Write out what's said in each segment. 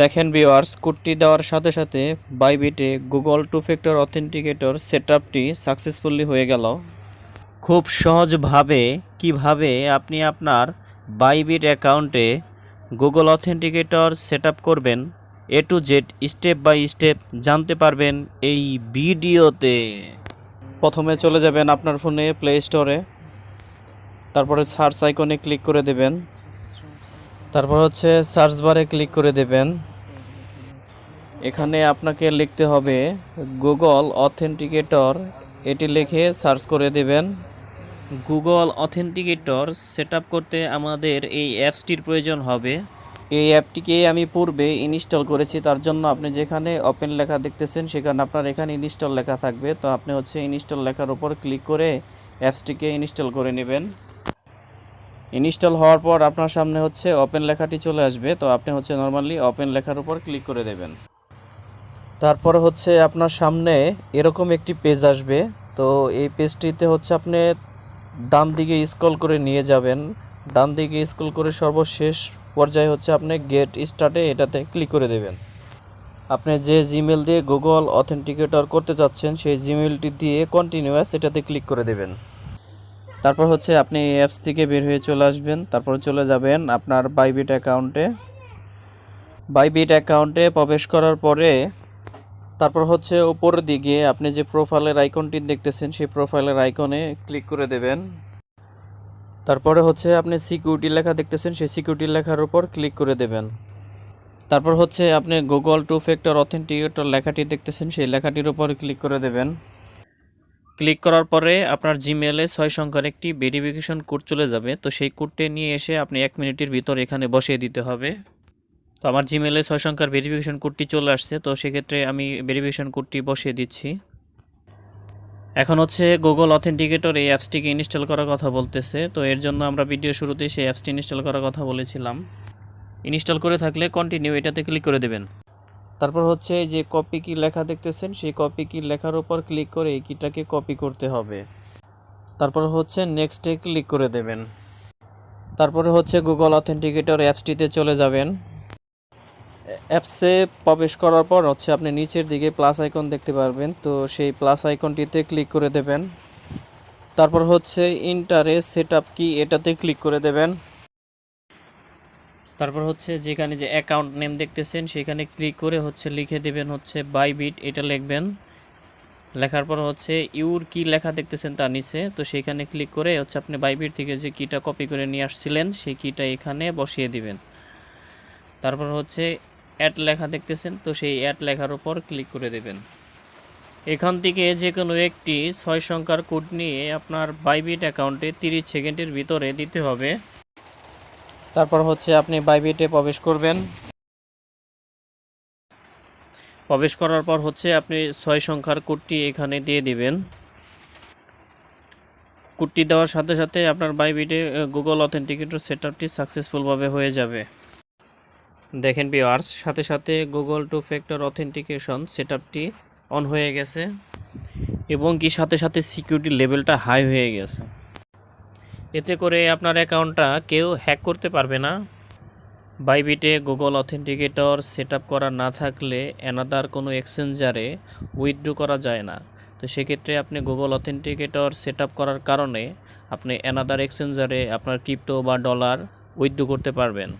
দেখেন ভিউয়ার্স, কোডটি দেওয়ার সাথে সাথে বাইবিটে গুগল টু ফ্যাক্টর অথেন্টিকেটর সেটআপটি সাকসেসফুলি হয়ে গেল। খুব সহজভাবে কিভাবে আপনি আপনার বাইবিট অ্যাকাউন্টে গুগল অথেন্টিকেটর সেটআপ করবেন A to Z step by step জানতে পারবেন এই ভিডিওতে। প্রথমে চলে যাবেন আপনার ফোনে প্লে স্টোরে, তারপরে সার্চ আইকনে ক্লিক করে দেবেন, তারপর হচ্ছে সার্চ বারে ক্লিক করে দেবেন। এখানে আপনাকে লিখতে হবে গুগল অথেন্টিকেটর, এটি লিখে সার্চ করে দেবেন। গুগল অথেন্টিকেটর সেটআপ করতে আমাদের এই অ্যাপসটির প্রয়োজন হবে। এই অ্যাপটিকে আমি পূর্বে ইনস্টল করেছি, তার জন্য আপনি যেখানে ওপেন লেখা দেখতেছেন সেখানে আপনার এখানে ইনস্টল লেখা থাকবে। তো আপনি হচ্ছে ইনস্টল লেখার উপর ক্লিক করে অ্যাপসটিকে ইনস্টল করে নেবেন। ইনস্টল হওয়ার পর আপনার সামনে হচ্ছে ওপেন লেখাটি চলে আসবে। তো আপনি হচ্ছে নর্মালি ওপেন লেখার উপর ক্লিক করে দেবেন। তারপর হচ্ছে আপনার সামনে এরকম একটি পেজ আসবে। তো এই পেজটিতে হচ্ছে আপনি ডান দিকে স্ক্রল করে নিয়ে যাবেন। ডান দিকে স্ক্রল করে সর্বশেষ পর্যায়ে হচ্ছে আপনি গেট স্টার্টে এটাতে ক্লিক করে দেবেন। আপনি যে জিমেল দিয়ে গুগল অথেন্টিকেটর করতে চাচ্ছেন সেই জিমেলটি দিয়ে কন্টিনিউয়াস এটাতে ক্লিক করে দেবেন। তারপর হচ্ছে আপনি এই অ্যাপস থেকে বের হয়ে চলে আসবেন। তারপর চলে যাবেন আপনার বাইবিট অ্যাকাউন্টে। বাইবিট অ্যাকাউন্টে প্রবেশ করার পরে তারপর হচ্ছে উপরের দিকে আপনি যে প্রোফাইলের আইকনটি দেখতেছেন সেই প্রোফাইলের আইকনে ক্লিক করে দেবেন। তারপরে হচ্ছে আপনি সিকিউরিটি লেখা দেখতেছেন সেই সিকিউরিটি লেখার উপর ক্লিক করে দেবেন। তারপর হচ্ছে আপনি গুগল টু ফ্যাক্টর অথেন্টিকেটর লেখাটি দেখতেছেন সেই লেখাটির উপর ক্লিক করে দেবেন। ক্লিক করার পরে আপনার জিমেলে 6 সংখ্যার একটি ভেরিফিকেশন কোড চলে যাবে। তো সেই কোডটি নিয়ে এসে আপনি 1 মিনিটের ভিতর এখানে বসিয়ে দিতে হবে। তো আমার জিমেলে 6 সংখ্যার ভেরিফিকেশন কোডটি চলে আসছে। তো সেক্ষেত্রে আমি ভেরিফিকেশন কোডটি বসিয়ে দিচ্ছি। এখন হচ্ছে গুগল অথেন্টিকেটর এই অ্যাপসটিকে ইনস্টল করার কথা বলতেছে। তো এর জন্য আমরা ভিডিও শুরুতেই সেই অ্যাপসটি ইনস্টল করার কথা বলেছিলাম। ইনস্টল করে থাকলে কন্টিনিউ এটাতে ক্লিক করে দেবেন। তারপর হচ্ছে এই যে কপি কি লেখা দেখতেছেন সেই কপি কি লেখার উপর ক্লিক করে এই কিটাকে কপি করতে হবে। তারপর হচ্ছে নেক্সটে ক্লিক করে দেবেন। তারপরে হচ্ছে গুগল অথেন্টিকেটর অ্যাপসটিতে চলে যাবেন। অ্যাপসে প্রবেশ করার পর হচ্ছে আপনি নিচের দিকে প্লাস আইকন দেখতে পারবেন। তো সেই প্লাস আইকনটিতে ক্লিক করে দেবেন। তারপর হচ্ছে ইন্টারে সেটআপ কি এটাতে ক্লিক করে দেবেন। তারপর হচ্ছে যেখানে যে অ্যাকাউন্ট নেম দেখতেছেন সেখানে ক্লিক করে হচ্ছে লিখে দেবেন হচ্ছে বাইবিট, এটা লিখবেন। লেখার পর হচ্ছে ইউর কি লেখা দেখতেছেন তার নিচে, তো সেখানে ক্লিক করে হচ্ছে আপনি বাইবিট থেকে যে কিটা কপি করে নিয়ে আসছিলেন সেই কিটা এখানে বসিয়ে দিবেন। তারপর হচ্ছে অ্যাড লেখা দেখতেছেন, তো সেই অ্যাড লেখার উপর ক্লিক করে দেবেন। এখান থেকে যে কোনো একটি 6 সংখ্যার কোড নিয়ে আপনার বাইবিট অ্যাকাউন্টে 30 সেকেন্ডের ভিতরে দিতে হবে। তারপর হচ্ছে আপনি বাইবিটে প্রবেশ করবেন। প্রবেশ করার পর হচ্ছে আপনি 6 সংখ্যার কোডটি এখানে দিয়ে দিবেন। কোডটি দেওয়ার সাথে সাথে আপনার বাইবিটে গুগল অথেন্টিকেটর সেটআপটি সাকসেসফুলভাবে হয়ে যাবে। দেখেন ভিউয়ার্স, সাথে সাথে গুগল টু ফ্যাক্টর অথেন্টিকেশন সেটআপটি অন হয়ে গেছে এবং কি সাথে সাথে সিকিউরিটি লেভেলটা হাই হয়ে গেছে। এতে করে আপনার অ্যাকাউন্টটা কেউ হ্যাক করতে পারবে না। বাইবিটে গুগল অথেন্টিকেটর সেটআপ করা না থাকলে অ্যানাদার কোনো এক্সচেঞ্জারে উইথড্র করা যায় না। তো সেক্ষেত্রে আপনি গুগল অথেন্টিকেটর সেটআপ করার কারণে আপনি অ্যানাদার এক্সচেঞ্জারে আপনার ক্রিপ্টো বা ডলার উইথড্র করতে পারবেন।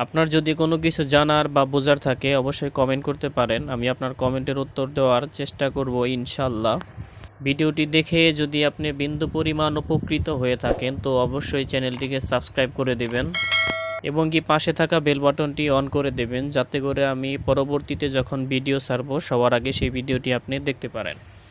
আপনার যদি কোনো কিছু জানার বা বোঝার থাকে অবশ্যই কমেন্ট করতে পারেন, আমি আপনার কমেন্টের উত্তর দেওয়ার চেষ্টা করব ইনশাল্লাহ। ভিডিওটি দেখে যদি আপনি বিন্দু পরিমাণ উপকৃত হয়ে থাকেন তো অবশ্যই চ্যানেলটিকে সাবস্ক্রাইব করে দেবেন এবং কি পাশে থাকা বেল বাটনটি অন করে দেবেন, যাতে করে আমি পরবর্তীতে যখন ভিডিও ছাড়ব সবার আগে সেই ভিডিওটি আপনি দেখতে পারেন।